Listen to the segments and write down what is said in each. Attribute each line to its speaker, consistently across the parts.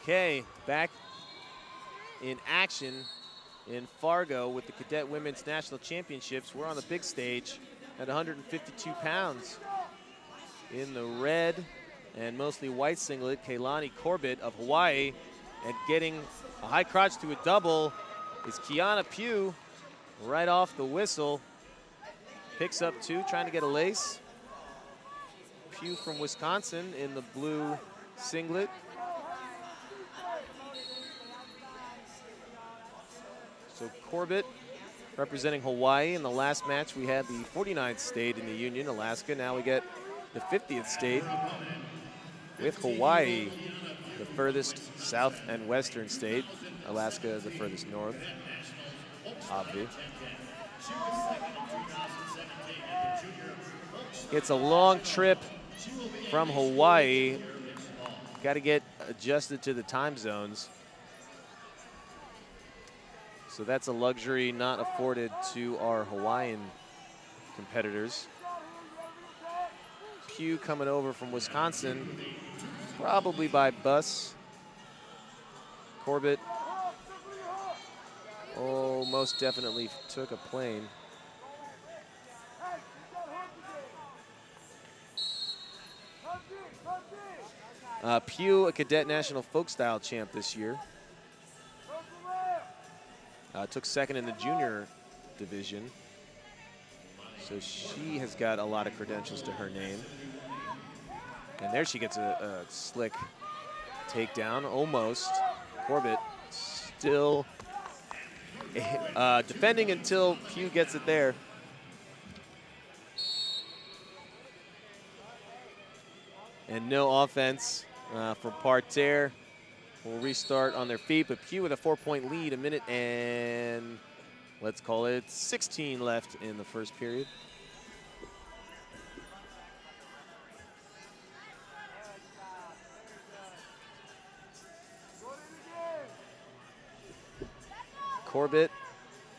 Speaker 1: Okay, back in action in Fargo with the Cadet Women's National Championships. We're on the big stage at 152 pounds. In the red and mostly white singlet, Kelani Corbett of Hawaii, and getting a high crotch to a double is Kiana Pugh right off the whistle. Picks up two, trying to get a lace. Pugh from Wisconsin in the blue singlet. So Corbett representing Hawaii. In the last match, we had the 49th state in the Union, Alaska. Now we get the 50th state with Hawaii, the furthest south and western state. Alaska is the furthest north, obviously. It's a long trip from Hawaii. Got to get adjusted to the time zones. So that's a luxury not afforded to our Hawaiian competitors. Pugh coming over from Wisconsin, probably by bus. Corbett, oh, most definitely took a plane. Pugh, a Cadet National Folk Style champ this year. Took second in the junior division. So she has got a lot of credentials to her name. And there she gets a slick takedown, almost. Corbett still defending until Pugh gets it there. And no offense for Parterre. We'll restart on their feet, but Pugh with a 4-point lead, a minute and let's call it 16 left in the first period. Corbett,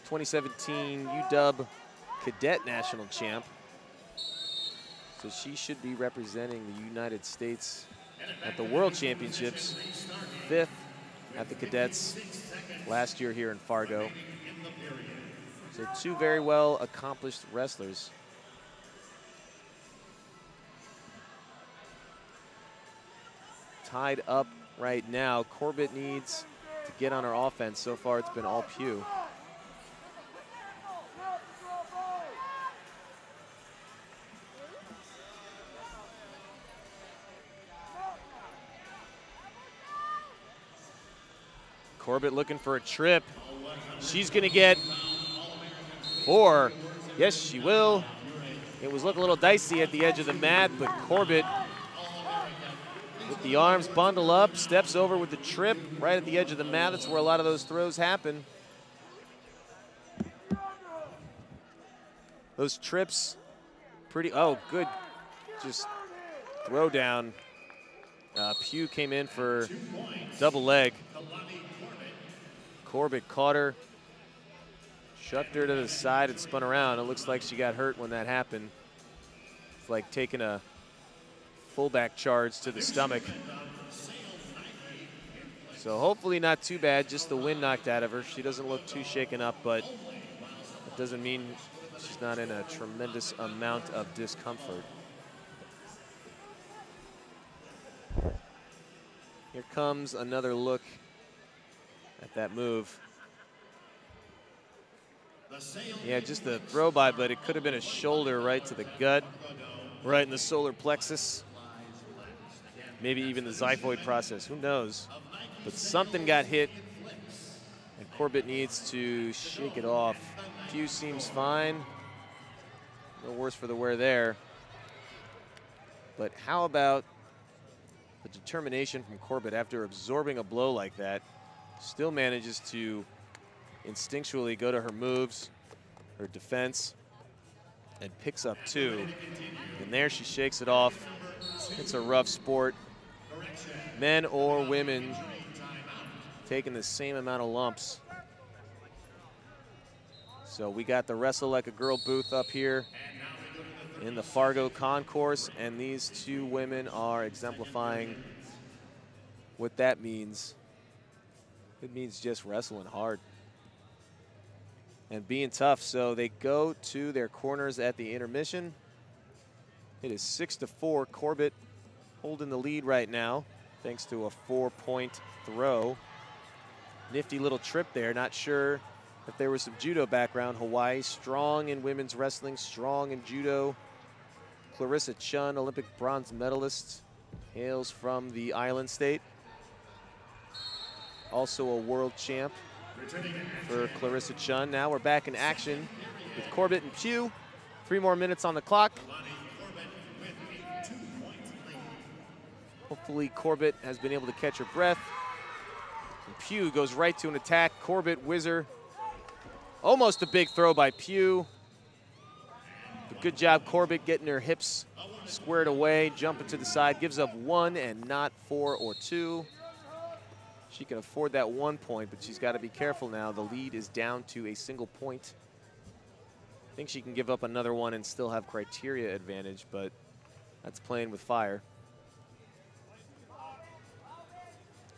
Speaker 1: 2017 UW Cadet National Champ. So she should be representing the United States at the World Championships, 5th at the Cadets last year here in Fargo. So two very well accomplished wrestlers. Tied up right now. Corbett needs to get on her offense. So far it's been all Pugh. Corbett looking for a trip. She's gonna get 4. Yes, she will. It was looking a little dicey at the edge of the mat, but Corbett with the arms bundle up, steps over with the trip right at the edge of the mat. That's where a lot of those throws happen. Those trips, pretty, oh, good, just throw down. Pugh came in for double leg. Corbett caught her, shoved her to the side and spun around. It looks like she got hurt when that happened. It's like taking a fullback charge to the stomach. So hopefully not too bad, just the wind knocked out of her. She doesn't look too shaken up, but it doesn't mean she's not in a tremendous amount of discomfort. Here comes another look at that move. Yeah, just the throw by, but it could have been a shoulder right to the gut, right in the solar plexus. Maybe even the xiphoid process, who knows? But something got hit, and Corbett needs to shake it off. Pugh seems fine. No worse for the wear there. But how about the determination from Corbett after absorbing a blow like that? Still manages to instinctually go to her moves, her defense, and picks up 2. And there she shakes it off. It's a rough sport. Men or women taking the same amount of lumps. So we got the Wrestle Like a Girl booth up here in the Fargo Concourse, and these two women are exemplifying what that means. It means just wrestling hard and being tough. So they go to their corners at the intermission. It is 6-4. Corbett holding the lead right now, thanks to a 4-point throw. Nifty little trip there. Not sure if there was some judo background. Hawaii strong in women's wrestling, strong in judo. Clarissa Chun, Olympic bronze medalist, hails from the island state. Also a world champ for Clarissa Chun. Now we're back in action with Corbett and Pugh. 3 more minutes on the clock. Hopefully Corbett has been able to catch her breath. And Pugh goes right to an attack. Corbett whizzer. Almost a big throw by Pugh. But good job Corbett getting her hips squared away, jumping to the side. Gives up 1 and not 4 or 2. She can afford that 1 point, but she's got to be careful now. The lead is down to a single point. I think she can give up another one and still have criteria advantage, but that's playing with fire.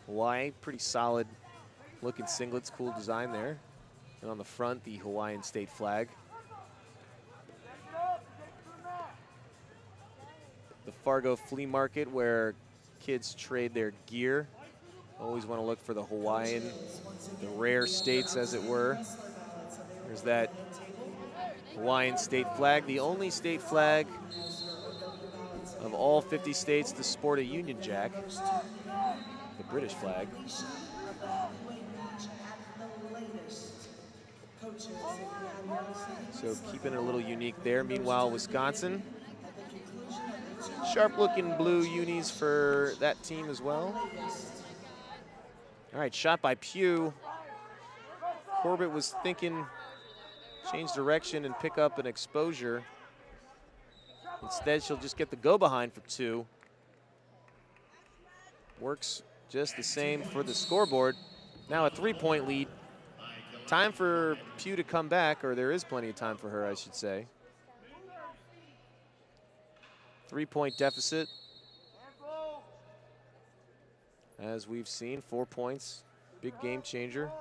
Speaker 1: Hawaii, pretty solid looking singlets, cool design there. And on the front, the Hawaiian state flag. The Fargo flea market where kids trade their gear. Always want to look for the Hawaiian, the rare states as it were. There's that Hawaiian state flag, the only state flag of all 50 states to sport a Union Jack, the British flag. So keeping it a little unique there. Meanwhile, Wisconsin, sharp looking blue unis for that team as well. All right, shot by Pugh. Corbett was thinking change direction and pick up an exposure. Instead, she'll just get the go behind for 2. Works just the same for the scoreboard. Now a 3-point lead. Time for Pugh to come back, or there is plenty of time for her, I should say. 3-point deficit. As we've seen, 4 points, big game changer,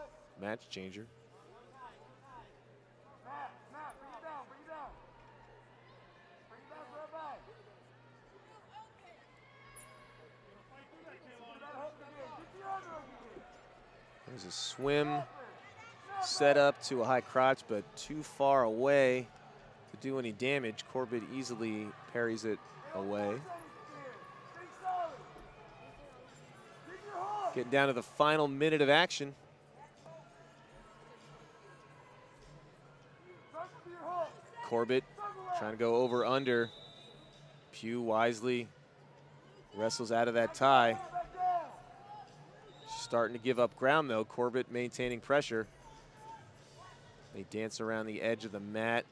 Speaker 1: match changer. There's a swim set up to a high crotch, but too far away to do any damage. Corbett easily parries it away. Getting down to the final minute of action. Corbett trying to go over under. Pugh wisely wrestles out of that tie. She's starting to give up ground though. Corbett maintaining pressure. They dance around the edge of the mat.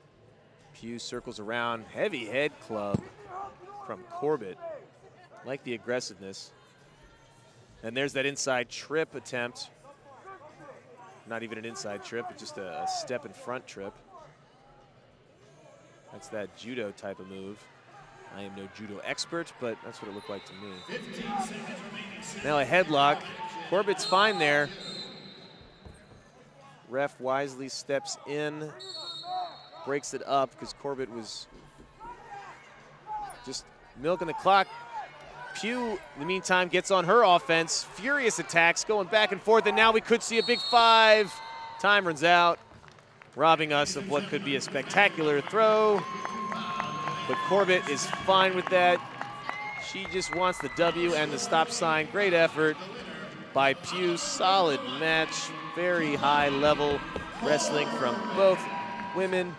Speaker 1: Pugh circles around. Heavy head club from Corbett. Like the aggressiveness. And there's that inside trip attempt. Not even an inside trip, but just a step in front trip. That's that judo type of move. I am no judo expert, but that's what it looked like to me. Now a headlock. Corbett's fine there. Ref wisely steps in, breaks it up because Corbett was just milking the clock. Pugh, in the meantime, gets on her offense. Furious attacks going back and forth, and now we could see a big 5. Time runs out, robbing us of what could be a spectacular throw. But Corbett is fine with that. She just wants the W and the stop sign. Great effort by Pugh. Solid match, very high level wrestling from both women.